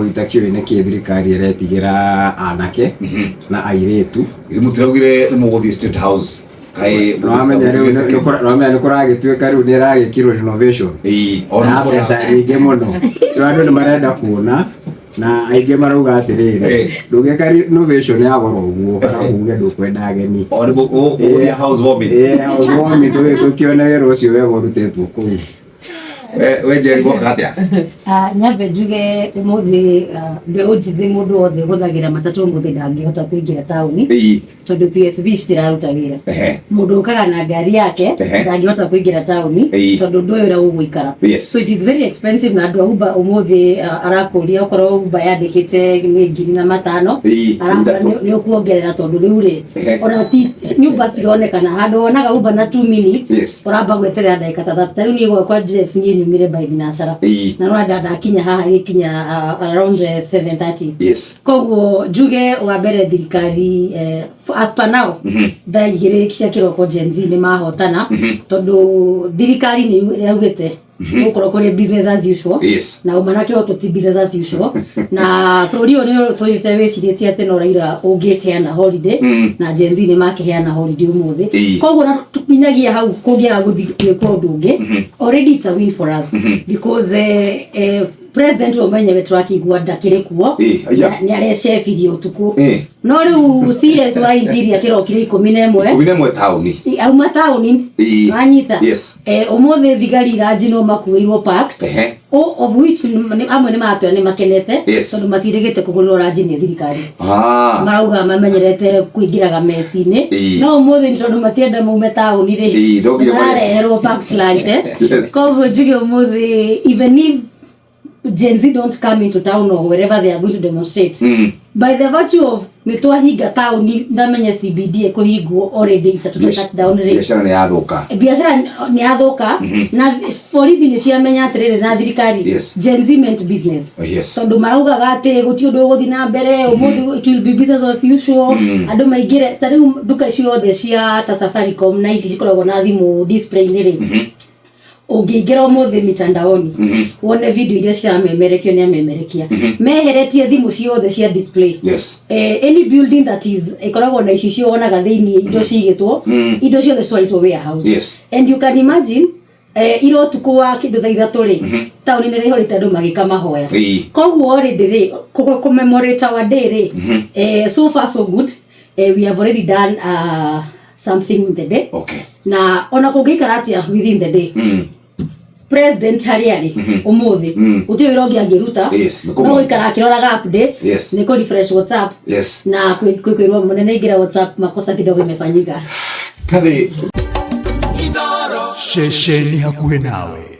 no itakio ine kithirikari iretigira anake na airetu imutagire muguthi State House kai no amenya riu no kuragituika riu ni ragikirwo renovation ona pesa nyingi muno andu ni marenda kuona na aige marauga atiriri ndugeka renovation ya goro uguo kana uge ndukwenda ageni ona house warming house warming tukiona wero ucio wego rutetwo kuu weje gwokatia nyambe njuge umuthi mbeu njithi mundu wothe huthagira matatu umuthi ndangihota kuingira tauni tondu PSV citiraruta wira mundu ukaga na ngari yake ndangihota kuingira tauni tondu ndu wira uguikara so it is very expensive na andu Uber umuthi arakuria okorwo Uber yandikite ni 5,000 aramba ni ukuongerera tondu riu ri ona ti nyumba cironekana handu onaga Uber na 2 minutes uramba gweterera ndagika 3 riu ni gwakwa Jeff nyumire by binashara na no ndada kinya haha ikinya around 7:30 koguo njuge wa mbere thirikari as per now ndaigire kisha kiroko Gen Z ni mahotana tondu thirikari ni yaugite ukoro kore business as usual na umanake oto ti business as usual na buri oni toyete wecirie ate no Raila ungiheana holiday na Gen Z ni makiheana holiday umuthi koguo na tukinyagia hau kugia guthikire kwa ndungi already it's a win for us because president omenye wetraki gwada kirekuo ni arece video tuku no riu CS wa interior kirokire 11 tauni au matauni anyita umuthi thigari rajino makuirwo packed of which amwe ni matwa ni makenete tondu matirigite kugurira rajini thirikari marauga mamenyerete kuingiraga mecine no umuthi tondu matienda mume tauni ri areherwo packed lunch koguo njuge umuthi even if Gen Z don't come into town or wherever they are going to demonstrate by the virtue of nitwahinga town ndamenya CBD kuhingwo already itatuta down rate biashara ni yathuka na borithi ni ciamenya atiriri na thirikari Gen Z meant business tondu marauga gati guti undu guthi na mbere umuthi it will be business as usual andu maingire tariu duka ciothe cia ta Safaricom na ici cikoragwo na thimu display niri ungiingira umuthi mitandaoni wone video iria ciramemerekio ni amemerekia meheretie thimu ciothe cia display any building that is ikoragwo na ici cionaga thiini indo cigitwo indo ciothe citwaritwo warehouse and you can imagine iro tukwa kindu thaa 3 ri tauni ni rihorite andu magika mahoya koguo already ri commemorate our day ri so far so good we have already done something in the day na ona kungikara atia within the day president hariari umuthi uti wira ungi angiruta no ikara akiroraga updates ni ko refresh WhatsApp na kwirwa munene ingira WhatsApp makosa kidogo imefanyika shesheni hakuhe nawe.